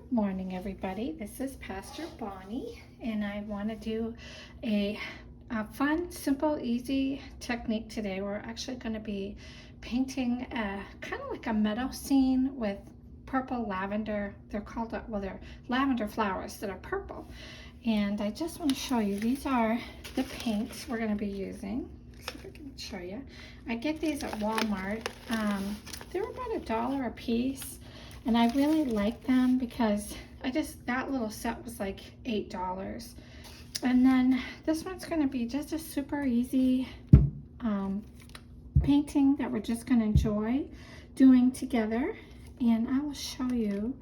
Good morning, everybody. This is Pastor Bonnie, and I want to do a fun, simple, easy technique today. We're actually going to be painting kind of like a meadow scene with purple lavender. They're called, they're lavender flowers that are purple. And I just want to show you, these are the paints we're going to be using. See if I can show you. I get these at Walmart. They're about $1 a piece. And I really like them because that little set was like $8. And then this one's going to be just a super easy painting that we're just going to enjoy doing together. And I will show you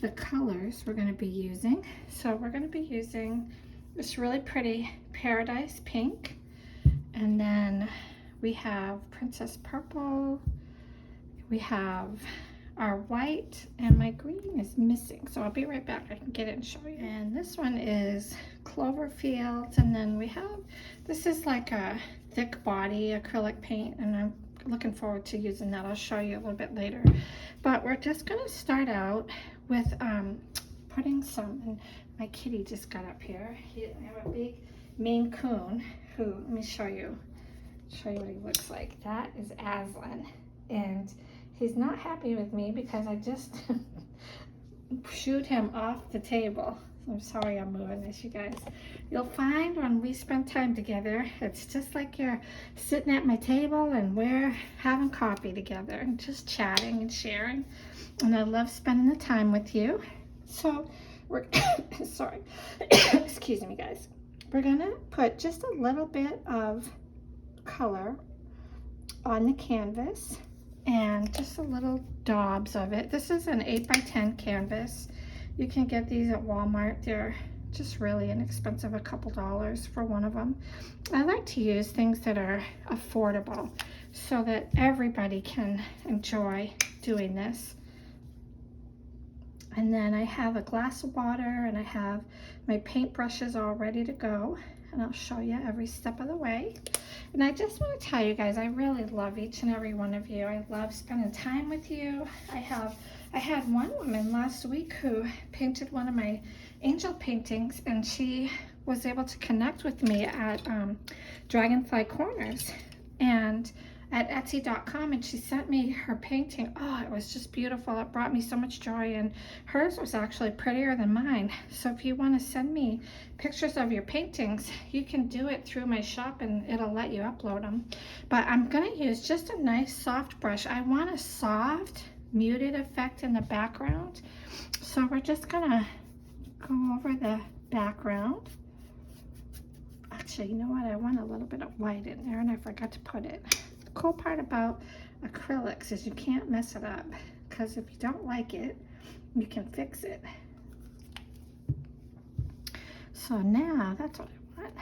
the colors we're going to be using. So we're going to be using this really pretty Paradise Pink. And then we have Princess Purple. We have our white, and my green is missing, so I'll be right back. I can get it and show you. And this one is Cloverfield, and then we have, this is like a thick body acrylic paint, and I'm looking forward to using that. I'll show you a little bit later. But we're just gonna start out with putting some, and my kitty just got up here. I have a big Maine Coon who, let me show you what he looks like. That is Aslan, and he's not happy with me because I just shooed him off the table. I'm sorry I'm moving this, you guys. You'll find when we spend time together, it's just like you're sitting at my table and we're having coffee together and just chatting and sharing. And I love spending the time with you. So we're, sorry, excuse me, guys. We're gonna put just a little bit of color on the canvas, and just a little daubs of it. This is an 8x10 canvas. You can get these at Walmart. They're just really inexpensive, a couple dollars for one of them. I like to use things that are affordable so that everybody can enjoy doing this. And then I have a glass of water, and I have my paint brushes all ready to go, and I'll show you every step of the way. And I just want to tell you guys, I really love each and every one of you. I love spending time with you. I had one woman last week who painted one of my angel paintings, and she was able to connect with me at Dragonfly Corners and at Etsy.com, and she sent me her painting. Oh, it was just beautiful. It brought me so much joy, and hers was actually prettier than mine. So if you want to send me pictures of your paintings, you can do it through my shop and it'll let you upload them. But I'm going to use just a nice soft brush. I want a soft muted effect in the background, so we're just going to go over the background. Actually, you know what, I want a little bit of white in there, and I forgot to put it. The cool part about acrylics is you can't mess it up, because if you don't like it, you can fix it. So now that's what I want.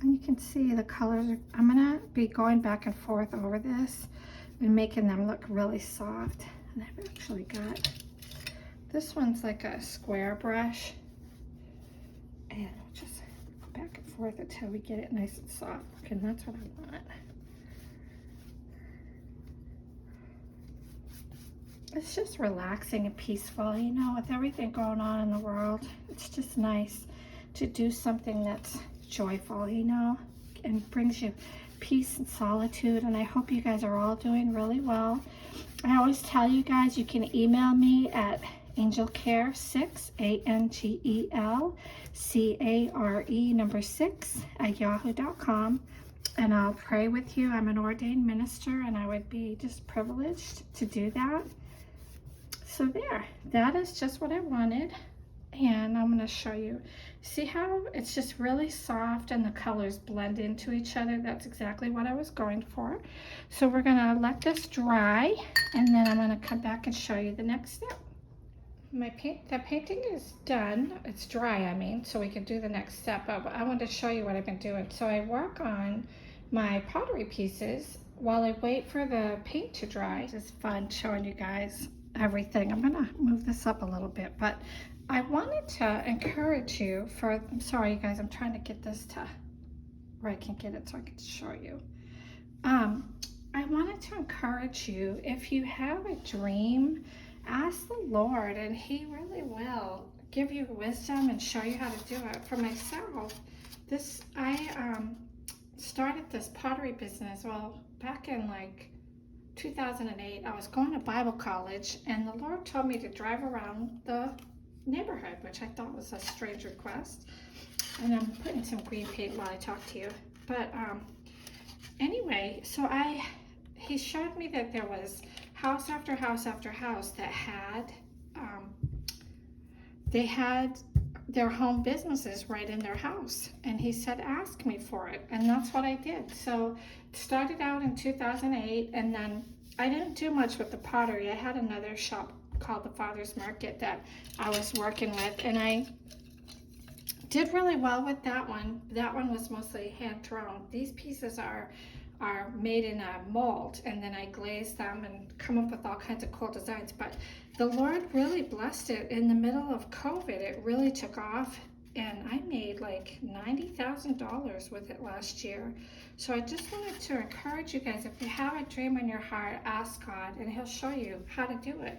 And you can see the colors I'm gonna be going back and forth over this and making them look really soft. And I've actually got, this one's like a square brush, and I'll just go back and forth until we get it nice and soft. And that's what I want. It's just relaxing and peaceful, you know, with everything going on in the world. It's just nice to do something that's joyful, you know, and brings you peace and solitude. And I hope you guys are all doing really well. I always tell you guys, you can email me at angelcare6, ANGELCARE 6 at yahoo.com, and I'll pray with you. I'm an ordained minister, and I would be just privileged to do that. So there, that is just what I wanted, and I'm going to show you. See how it's just really soft and the colors blend into each other? That's exactly what I was going for. So we're going to let this dry, and then I'm going to come back and show you the next step. The painting is done. It's dry, I mean, so we can do the next step. But I wanted to show you what I've been doing. So I work on my pottery pieces while I wait for the paint to dry. It's just fun showing you guys everything. I'm gonna move this up a little bit, but I wanted to encourage you I'm sorry, you guys, I'm trying to get this to where I can get it so I can show you. I wanted to encourage you, if you have a dream ask the Lord, and He really will give you wisdom and show you how to do it. For myself, I started this pottery business, well, back in like 2008. I was going to Bible college, and the Lord told me to drive around the neighborhood, which I thought was a strange request. And I'm putting some green paint while I talk to you. But anyway, so he showed me that there was house after house after house that had, they had their home businesses right in their house. And he said, ask me for it. And that's what I did. So it started out in 2008, and then I didn't do much with the pottery. I had another shop called the Father's Market that I was working with, and I did really well with that one. That one was mostly hand thrown. These pieces are made in a mold, and then I glaze them and come up with all kinds of cool designs. But the Lord really blessed it. In the middle of COVID, it really took off, and I made like $90,000 with it last year. So I just wanted to encourage you guys, if you have a dream in your heart, ask God, and He'll show you how to do it.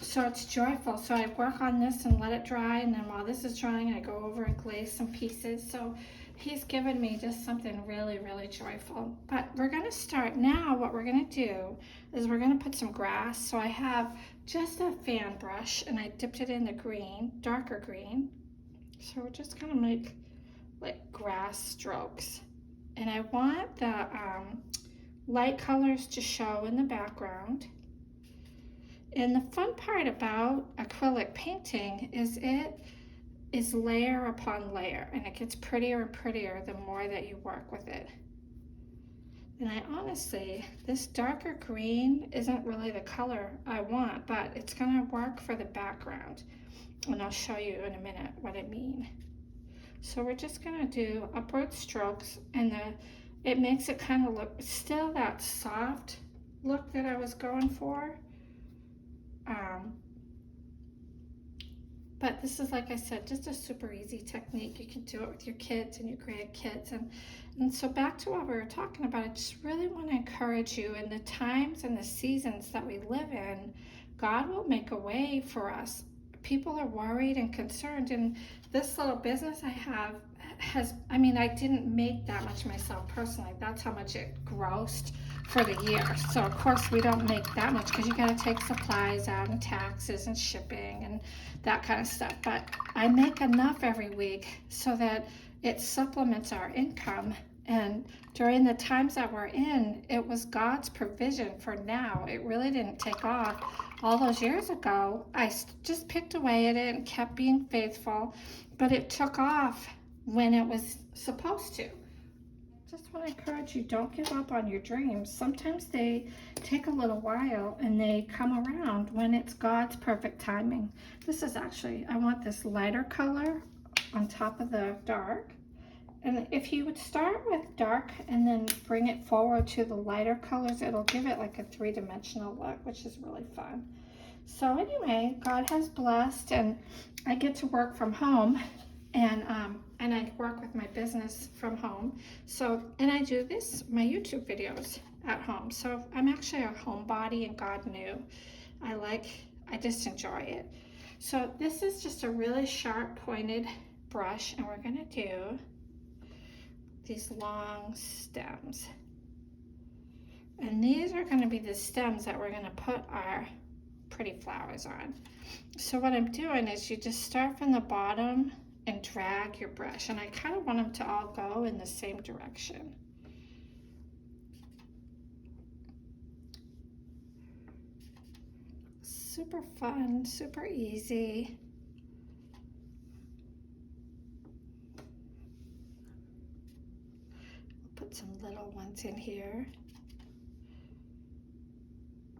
So it's joyful. So I work on this and let it dry, and then while this is drying, I go over and glaze some pieces. So He's given me just something really, really joyful. But we're going to start now. What we're going to do is we're going to put some grass. So I have just a fan brush, and I dipped it in the green, darker green. So we're just going to make like grass strokes. And I want the light colors to show in the background. And the fun part about acrylic painting is it is layer upon layer, and it gets prettier and prettier the more that you work with it. And I honestly, this darker green isn't really the color I want, but it's going to work for the background. And I'll show you in a minute what I mean. So we're just going to do upward strokes, and it makes it kind of look still that soft look that I was going for. But this is, like I said, just a super easy technique. You can do it with your kids and your grandkids. And so back to what we were talking about, I just really want to encourage you in the times and the seasons that we live in, God will make a way for us. People are worried and concerned, and this little business I have I didn't make that much myself personally. That's how much it grossed for the year. So of course we don't make that much because you got to take supplies out and taxes and shipping and that kind of stuff. But I make enough every week so that it supplements our income. And during the times that we're in, it was God's provision for now. It really didn't take off. All those years ago, I just picked away at it and kept being faithful, but it took off when it was supposed to. Just want to encourage you, don't give up on your dreams. Sometimes they take a little while and they come around when it's God's perfect timing. This is actually, I want this lighter color on top of the dark. And if you would start with dark and then bring it forward to the lighter colors, it'll give it like a three-dimensional look, which is really fun. So anyway, God has blessed, and I get to work from home, and I work with my business from home. So, and I do my YouTube videos at home. So I'm actually a homebody, and God knew. I just enjoy it. So this is just a really sharp pointed brush, and we're gonna do these long stems. And these are going to be the stems that we're going to put our pretty flowers on. So what I'm doing is you just start from the bottom and drag your brush. And I kind of want them to all go in the same direction. Super fun, super easy. Put some little ones in here.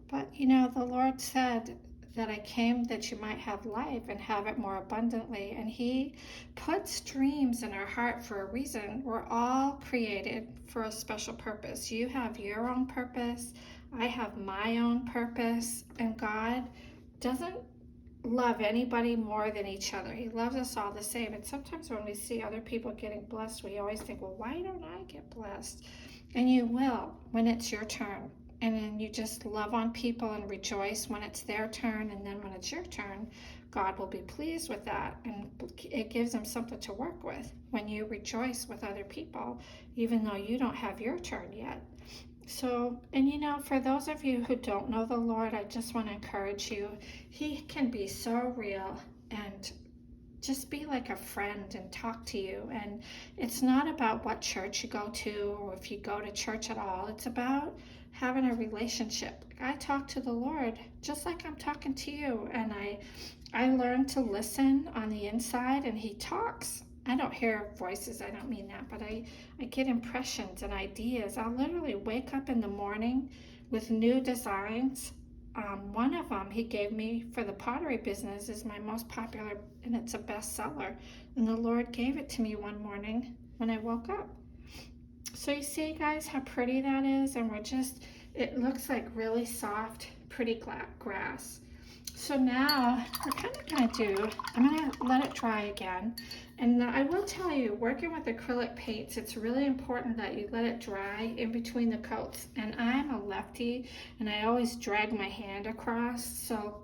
But you know, the Lord said that I came that you might have life and have it more abundantly. And He puts dreams in our heart for a reason. We're all created for a special purpose. You have your own purpose. I have my own purpose. And God doesn't love anybody more than each other. He loves us all the same. And sometimes when we see other people getting blessed, we always think, well, why don't I get blessed? And you will when it's your turn. and then you just love on people and rejoice when it's their turn, and then when it's your turn, God will be pleased with that, and it gives him something to work with when you rejoice with other people, even though you don't have your turn yet. So, and you know, for those of you who don't know the Lord, I just want to encourage you. He can be so real and just be like a friend and talk to you. And it's not about what church you go to or if you go to church at all. It's about having a relationship. I talk to the Lord just like I'm talking to you, and I learn to listen on the inside, and he talks. I don't hear voices, I don't mean that, but I get impressions and ideas. I'll literally wake up in the morning with new designs. One of them he gave me for the pottery business is my most popular, and it's a bestseller. And the Lord gave it to me one morning when I woke up. So you see, guys, how pretty that is? And it looks like really soft, pretty grass. So now we're kind of going to do, I'm going to let it dry again. And I will tell you, working with acrylic paints, it's really important that you let it dry in between the coats. And I'm a lefty, and I always drag my hand across. So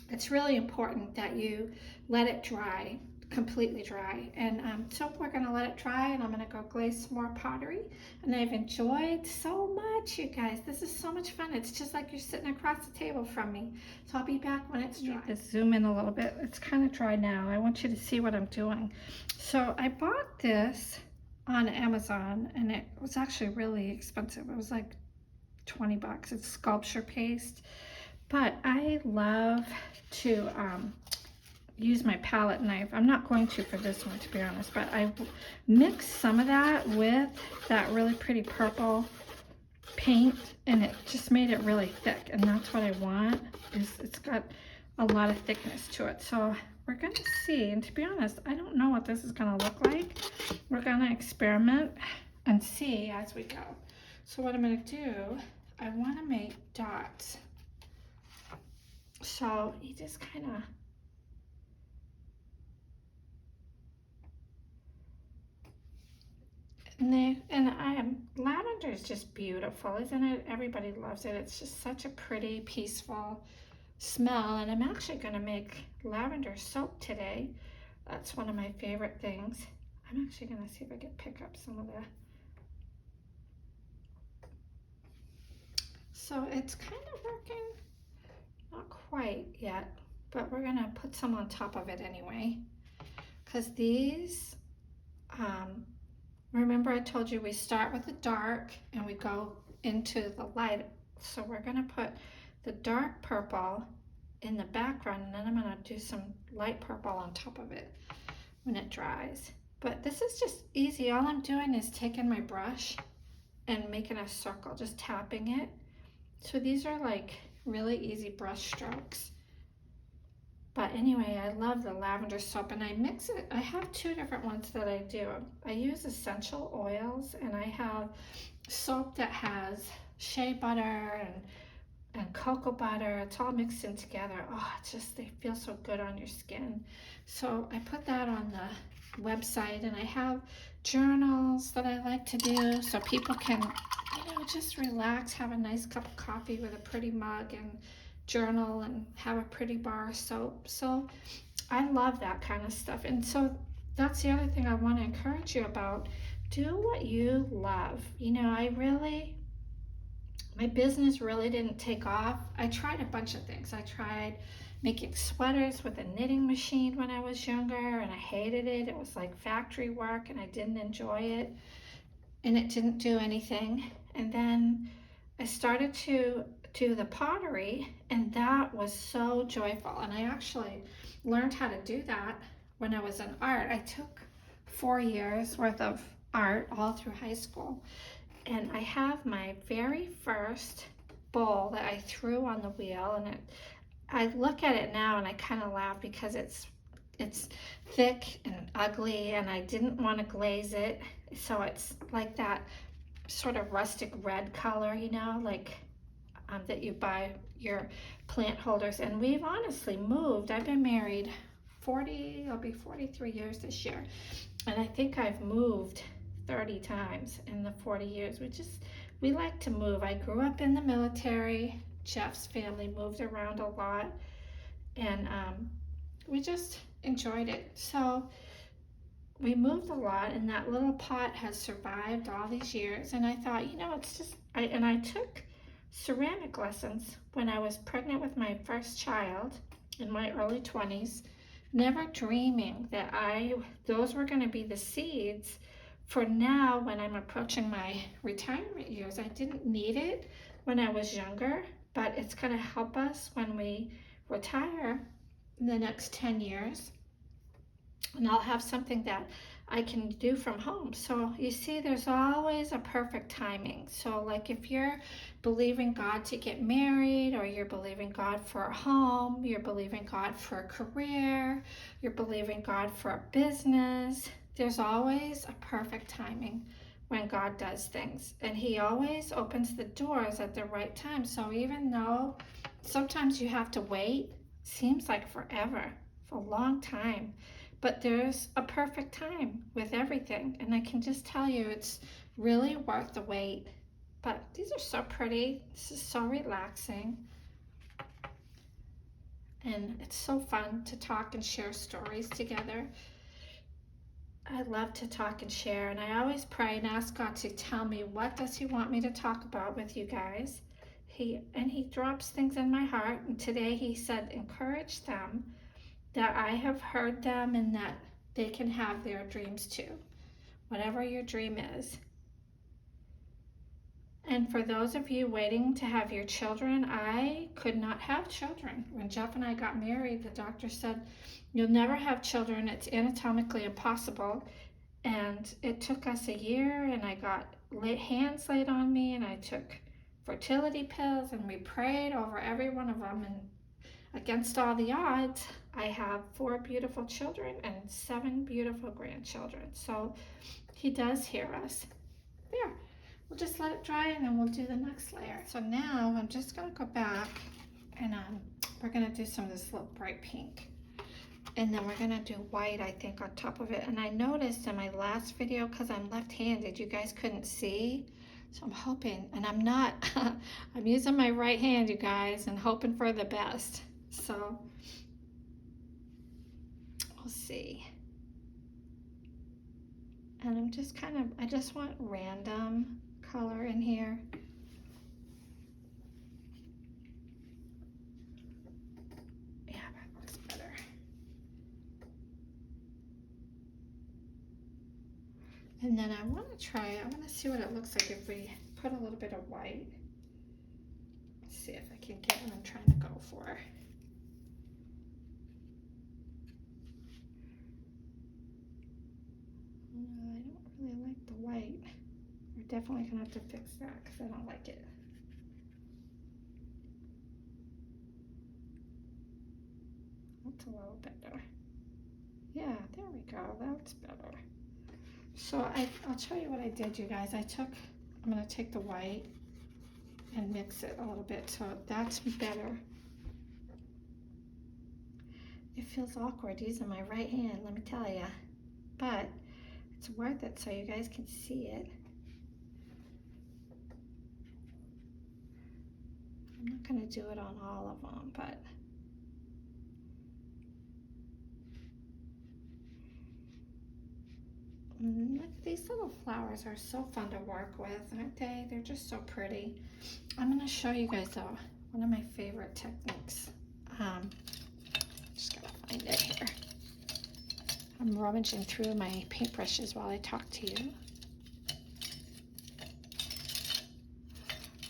it's really important that you let it dry, completely dry. And so we're going to let it dry, and I'm going to go glaze some more pottery. And I've enjoyed so much, you guys. This is so much fun. It's just like you're sitting across the table from me. So I'll be back when it's dry. Let's zoom in a little bit. It's kind of dry now. I want you to see what I'm doing. So I bought this on Amazon, and it was actually really expensive. It was like 20 bucks. It's sculpture paste. But I love to use my palette knife. I'm not going to for this one, to be honest, but I mixed some of that with that really pretty purple paint, and it just made it really thick, and that's what I want. It's got a lot of thickness to it. So we're going to see, and to be honest, I don't know what this is going to look like. We're going to experiment and see as we go. So what I'm going to do, I want to make dots. So you just kind of, lavender is just beautiful, isn't it? Everybody loves it. It's just such a pretty, peaceful smell. And I'm actually going to make lavender soap today. That's one of my favorite things. I'm actually going to see if I can pick up some of the. So it's kind of working. Not quite yet, but we're gonna put some on top of it anyway, because these, remember I told you we start with the dark and we go into the light. So we're gonna put the dark purple in the background, and then I'm gonna do some light purple on top of it when it dries. But this is just easy. All I'm doing is taking my brush and making a circle, just tapping it. So these are like really easy brush strokes. But anyway, I love the lavender soap, and I mix it. I have two different ones that I do. I use essential oils, and I have soap that has shea butter and cocoa butter. It's all mixed in together. Oh, it's just, they feel so good on your skin. So I put that on the website, and I have journals that I like to do so people can, you know, just relax, have a nice cup of coffee with a pretty mug and journal and have a pretty bar of soap. So I love that kind of stuff. And so that's the other thing I want to encourage you about. Do what you love. You know, my business really didn't take off. I tried a bunch of things. I tried making sweaters with a knitting machine when I was younger, and I hated it. It was like factory work, and I didn't enjoy it, and it didn't do anything. And then I started to do the pottery, and that was so joyful. And I actually learned how to do that when I was in art. I took 4 years worth of art all through high school. And I have my very first bowl that I threw on the wheel, and I look at it now and I kind of laugh because it's thick and ugly, and I didn't want to glaze it. So it's like that sort of rustic red color, you know, like that you buy your plant holders. And we've honestly moved. I've been married I'll be 43 years this year. And I think I've moved 30 times in the 40 years. we like to move. I grew up in the military. Jeff's family moved around a lot, and we just enjoyed it. So we moved a lot, and that little pot has survived all these years. And I thought, you know, it's just, I took ceramic lessons when I was pregnant with my first child in my early 20s, never dreaming that those were going to be the seeds for now when I'm approaching my retirement years. I didn't need it when I was younger, but it's going to help us when we retire in the next 10 years. And I'll have something that I can do from home. So you see, there's always a perfect timing. So like if you're believing God to get married, or you're believing God for a home, you're believing God for a career, you're believing God for a business, there's always a perfect timing when God does things. And he always opens the doors at the right time. So even though sometimes you have to wait, seems like forever, for a long time, but there's a perfect time with everything, and I can just tell you it's really worth the wait. But these are so pretty. This is so relaxing, and it's so fun to talk and share stories together. I love to talk and share, and I always pray and ask God to tell me, what does he want me to talk about with you guys? He drops things in my heart, and today he said encourage them, that I have heard them, and that they can have their dreams too, whatever your dream is. And for those of you waiting to have your children, I could not have children. When Jeff and I got married, the doctor said, you'll never have children. It's anatomically impossible. And it took us a year, and I got hands laid on me, and I took fertility pills, and we prayed over every one of them. And against all the odds, I have 4 beautiful children and 7 beautiful grandchildren. So he does hear us. There, we'll just let it dry, and then we'll do the next layer. So now I'm just going to go back, and we're going to do some of this little bright pink. And then we're going to do white, I think, on top of it. And I noticed in my last video, because I'm left-handed, you guys couldn't see. So I'm hoping, and I'm not, I'm using my right hand, you guys, and hoping for the best. So we'll see. And I'm just I just want random color in here. Yeah, that looks better. And then I want to see what it looks like if we put a little bit of white. Let's see if I can get what I'm trying to go for. No, I don't really like the white. We're definitely going to have to fix that because I don't like it. That's a little better. Yeah, there we go. That's better. So I'll show you what I did, you guys. I'm going to take the white and mix it a little bit, so that's better. It feels awkward using my right hand, let me tell you, but it's worth it so you guys can see it. I'm not going to do it on all of them, but look, these little flowers are so fun to work with, aren't they? They're just so pretty. I'm going to show you guys one of my favorite techniques. Just gotta find it here. I'm rummaging through my paintbrushes while I talk to you.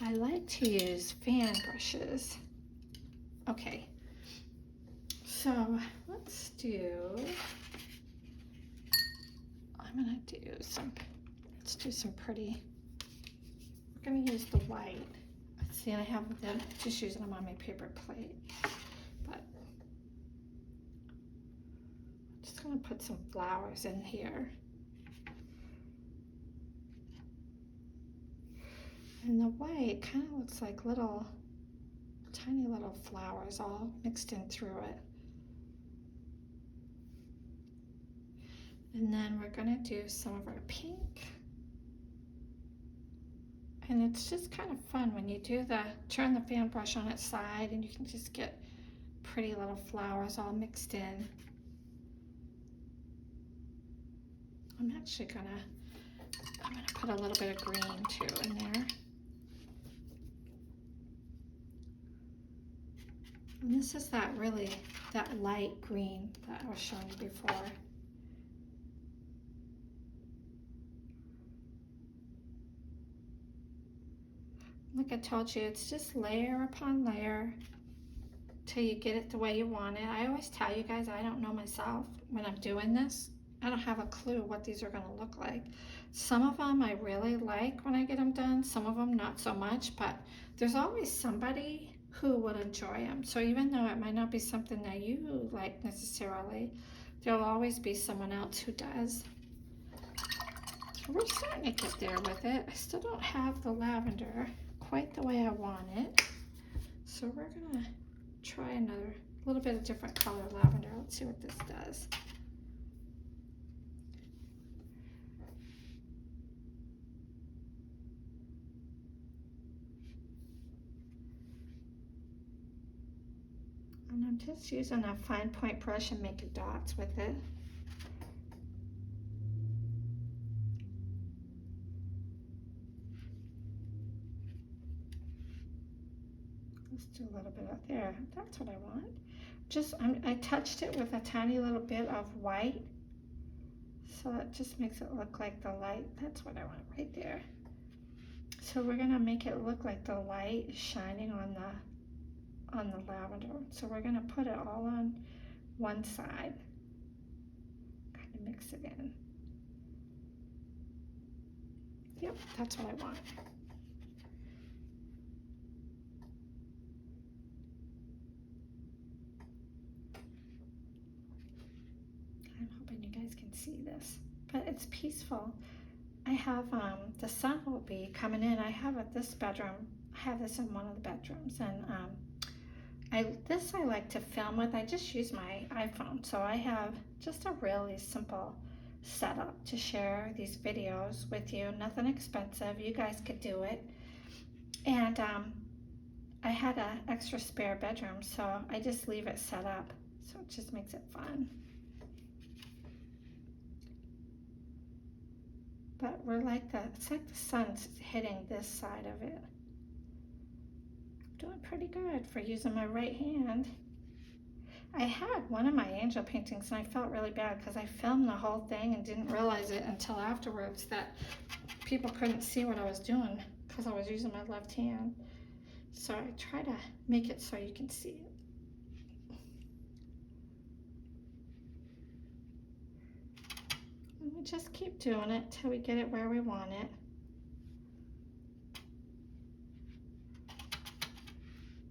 I like to use fan brushes. Okay, so let's do some pretty, we're gonna use the white. See, I have them just using them on my paper plate, but I'm just gonna put some flowers in here. And the white kind of looks like tiny little flowers all mixed in through it. And then we're gonna do some of our pink. And it's just kind of fun when you do turn the fan brush on its side and you can just get pretty little flowers all mixed in. I'm gonna put a little bit of green too in there. And this is that light green that I was showing you before. Like I told you, it's just layer upon layer till you get it the way you want it. I always tell you guys, I don't know myself when I'm doing this. I don't have a clue what these are going to look like. Some of them I really like when I get them done, some of them not so much, but there's always somebody who would enjoy them. So even though it might not be something that you like necessarily, there'll always be someone else who does. So we're starting to get there with it. I still don't have the lavender quite the way I want it. So we're gonna try another little bit of different color lavender. Let's see what this does. And I'm just using a fine point brush and making dots with it. Let's do a little bit up there. That's what I want. I touched it with a tiny little bit of white, so that just makes it look like the light. That's what I want right there. So we're gonna make it look like the light is shining on the lavender. So we're gonna put it all on one side. Kind of mix it in. Yep, that's what I want. I'm hoping you guys can see this, but it's peaceful. I have the sun will be coming in. I have this bedroom. I have this in one of the bedrooms, and this I like to film with. I just use my iPhone, so I have just a really simple setup to share these videos with you. Nothing expensive. You guys could do it. And I had an extra spare bedroom, so I just leave it set up. So it just makes it fun. But it's like the sun's hitting this side of it. I'm doing pretty good for using my right hand. I had one of my angel paintings and I felt really bad because I filmed the whole thing and didn't realize it until afterwards that people couldn't see what I was doing because I was using my left hand. So I try to make it so you can see it. And we just keep doing it till we get it where we want it.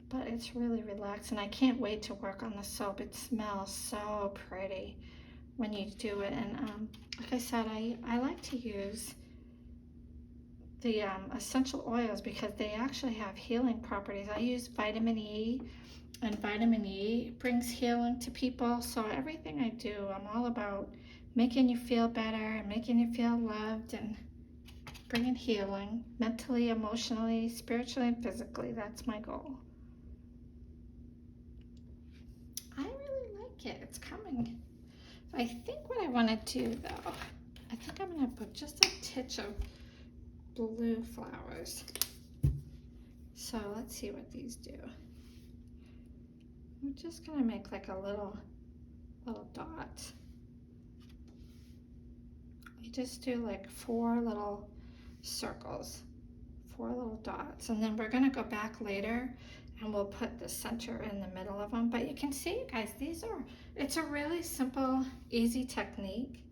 But it's really relaxing. I can't wait to work on the soap. It smells so pretty when you do it. And like I said, I like to use the essential oils because they actually have healing properties. I use vitamin E, and vitamin E brings healing to people. So everything I do, I'm all about making you feel better and making you feel loved and bringing healing mentally, emotionally, spiritually, and physically. That's my goal. I really like it. It's coming. I think what I want to do though, I think I'm going to put just a titch of blue flowers. So let's see what these do. I'm just going to make like a little dot. You just do like 4 little circles, 4 little dots, and then we're going to go back later and we'll put the center in the middle of them. But you can see, guys, it's a really simple, easy technique.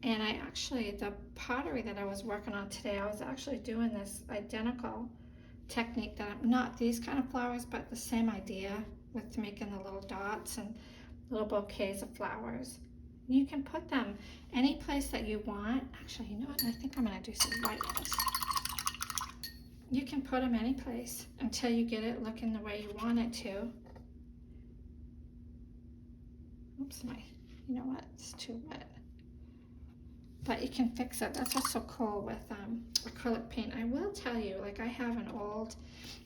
And the pottery that I was working on today, I was actually doing this identical technique not these kind of flowers, but the same idea with making the little dots and little bouquets of flowers. You can put them any place that you want. Actually, you know what? I think I'm going to do some white ones. You can put them any place until you get it looking the way you want it to. Oops, you know what? It's too wet. but you can fix it. That's what's so cool with acrylic paint. I will tell you, like, I have an old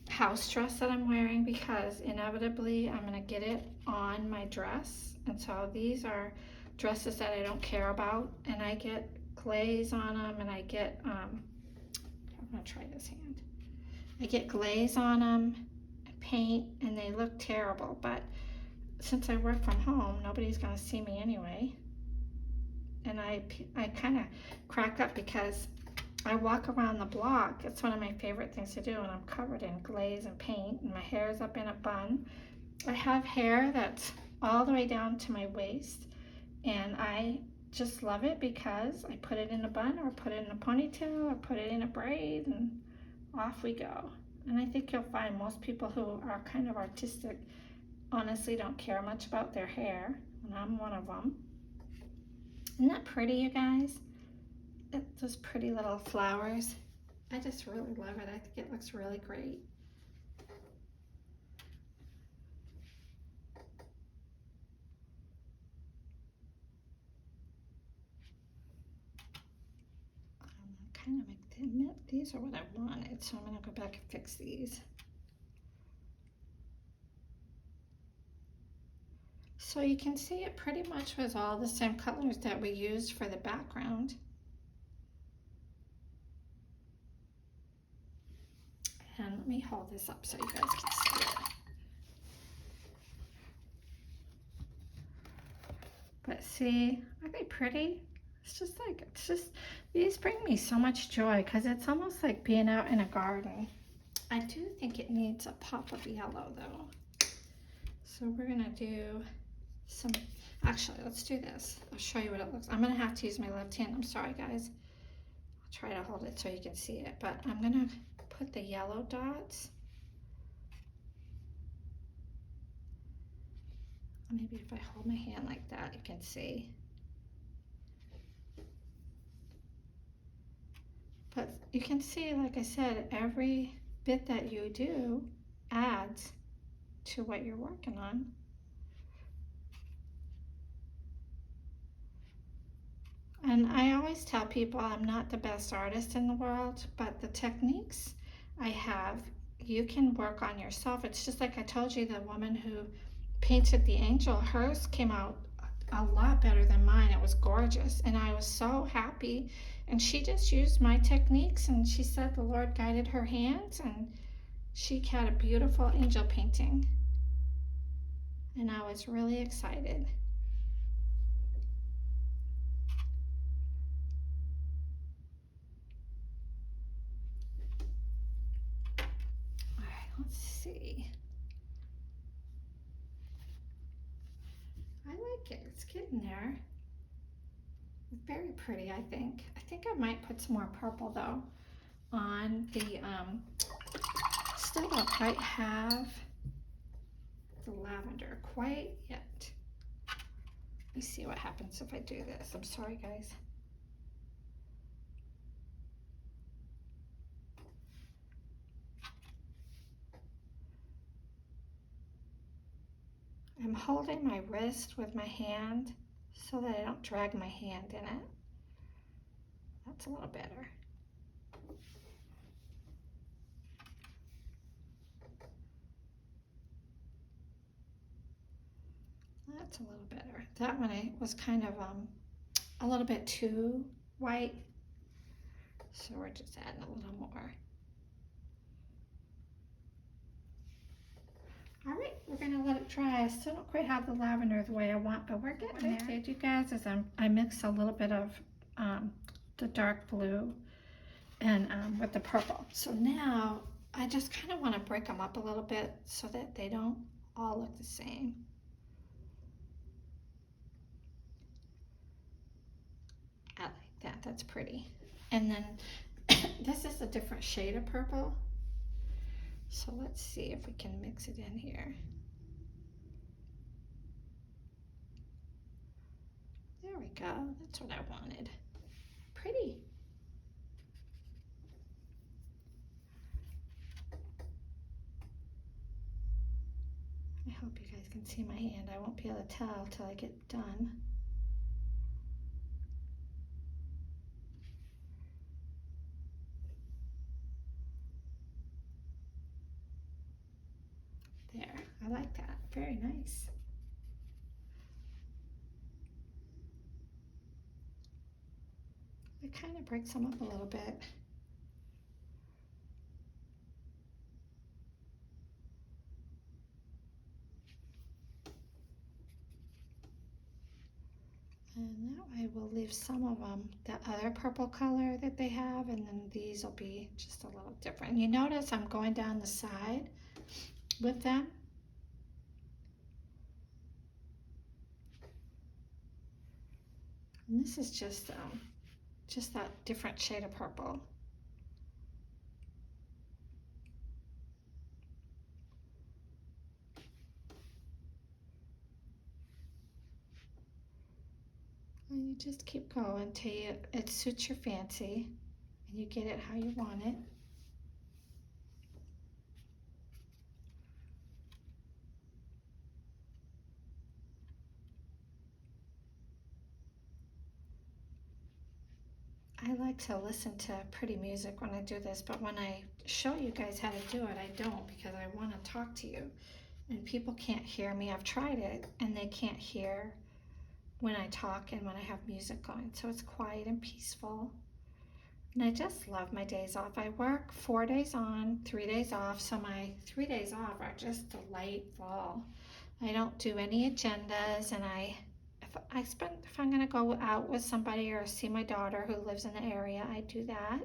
house dress that I'm wearing because inevitably I'm going to get it on my dress. And so these are dresses that I don't care about, and I get glaze on them, and I get, I'm going to try this hand. I get glaze on them, paint, and they look terrible, but since I work from home, nobody's going to see me anyway. And I kind of crack up because I walk around the block. It's one of my favorite things to do, and I'm covered in glaze and paint, and my hair is up in a bun. I have hair that's all the way down to my waist, and I just love it because I put it in a bun, or put it in a ponytail, or put it in a braid, and off we go. And I think you'll find most people who are kind of artistic honestly don't care much about their hair, and I'm one of them. Isn't that pretty, you guys? Those pretty little flowers. I just really love it. I think it looks really great. Kind of admit these are what I wanted, so I'm going to go back and fix these. So you can see it pretty much was all the same colors that we used for the background. And let me hold this up so you guys can see it. But see, aren't they pretty? It's just, these bring me so much joy because it's almost like being out in a garden. I do think it needs a pop of yellow though. So we're gonna do some, actually let's do this. I'll show you what it looks. I'm gonna have to use my left hand. I'm sorry guys. I'll try to hold it so you can see it, but I'm gonna put the yellow dots. Maybe if I hold my hand like that, you can see. But you can see, like I said, every bit that you do adds to what you're working on. And I always tell people I'm not the best artist in the world, but the techniques I have, you can work on yourself. It's just like I told you, the woman who painted the angel, hers came out a lot better than mine. It was gorgeous, and I was so happy. And she just used my techniques, and she said the Lord guided her hands, and she had a beautiful angel painting. And I was really excited. All right, let's see. I like it. It's getting there. Very pretty, I think. I think I might put some more purple though on the, still don't quite have the lavender quite yet. Let me see what happens if I do this. I'm sorry guys. I'm holding my wrist with my hand so that I don't drag my hand in it. That's a little better. That's a little better. That one was kind of a little bit too white, so we're just adding a little more. All right, we're gonna let it dry. I still don't quite have the lavender the way I want, but we're getting there. What I did, you guys, is I mixed a little bit of the dark blue and with the purple. So now I just kind of want to break them up a little bit so that they don't all look the same. I like that. That's pretty. And then this is a different shade of purple. So let's see if we can mix it in here. There we go. That's what I wanted. Pretty. I hope you guys can see my hand. I won't be able to tell till I get done. like that. Very nice. It kind of breaks them up a little bit. And that way we'll leave some of them that other purple color that they have, and then these will be just a little different. You notice I'm going down the side with them. And this is just that different shade of purple. And you just keep going till it suits your fancy and you get it how you want it. I like to listen to pretty music when I do this, but when I show you guys how to do it, I don't, because I want to talk to you. And people can't hear me. I've tried it, and they can't hear when I talk and when I have music going. So it's quiet and peaceful. And I just love my days off. I work 4 days on, 3 days off, so my 3 days off are just delightful. I don't do any agendas, and if I'm gonna go out with somebody or see my daughter who lives in the area, I do that.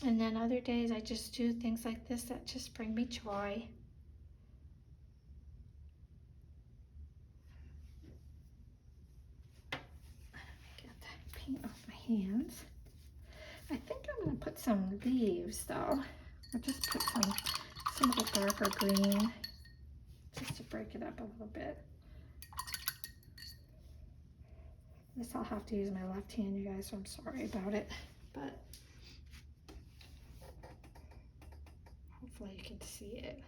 And then other days I just do things like this that just bring me joy. Get that paint off my hands. I think I'm gonna put some leaves though. I'll just put some of the darker green just to break it up a little bit. I guess I'll have to use my left hand, you guys, so I'm sorry about it, but hopefully you can see it.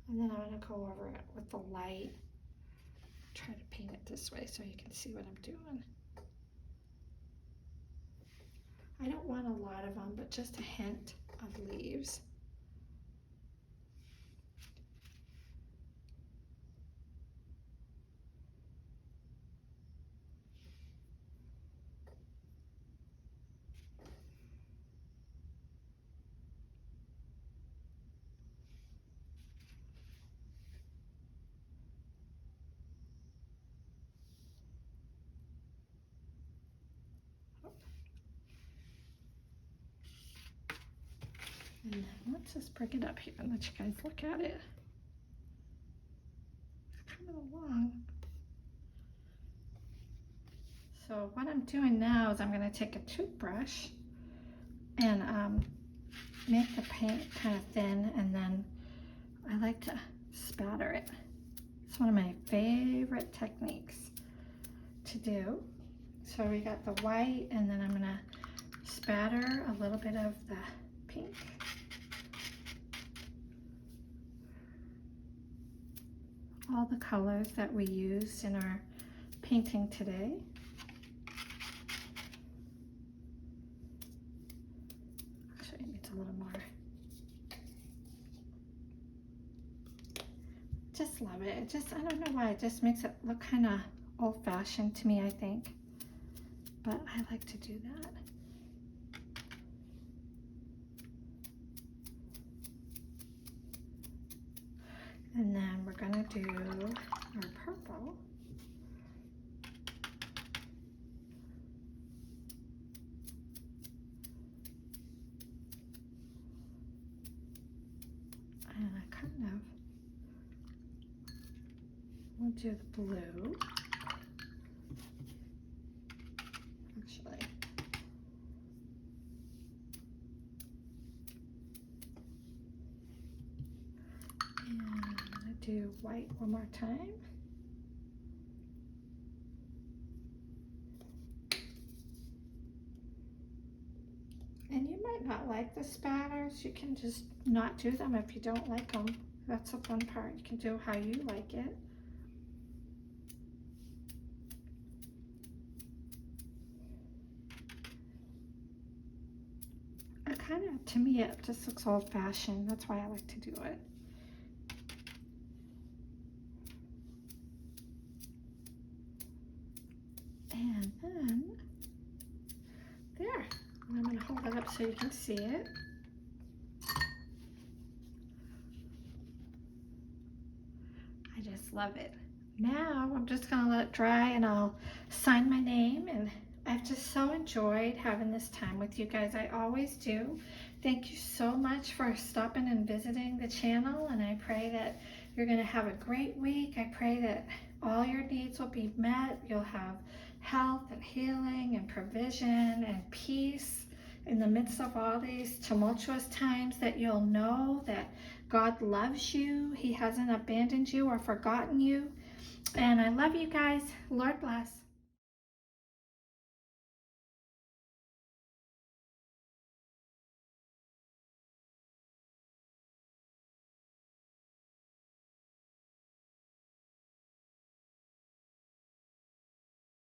And then I'm gonna go over it with the light. Try to paint it this way so you can see what I'm doing. I don't want a lot of them, but just a hint of leaves. And then let's just break it up here and let you guys look at it. It's kind of long. So what I'm doing now is I'm going to take a toothbrush and make the paint kind of thin, and then I like to spatter it. It's one of my favorite techniques to do. So we got the white, and then I'm going to spatter a little bit of the pink. All the colors that we used in our painting today. Actually, it needs a little more. Just love it. I don't know why, it just makes it look kind of old-fashioned to me, I think. But I like to do that. And then we're gonna do our purple. And I kind of will do the blue. Actually. And I'm gonna do white one more time. And you might not like the spatters. You can just not do them if you don't like them. That's the fun part. You can do how you like it. to me, it just looks old-fashioned. That's why I like to do it. And then, there. I'm going to hold it up so you can see it. I just love it. Now I'm just going to let it dry and I'll sign my name, and I've just so enjoyed having this time with you guys. I always do. Thank you so much for stopping and visiting the channel, and I pray that you're going to have a great week. I pray that all your needs will be met. You'll have health and healing and provision and peace in the midst of all these tumultuous times, that you'll know that God loves you. He hasn't abandoned you or forgotten you. And I love you guys. Lord bless.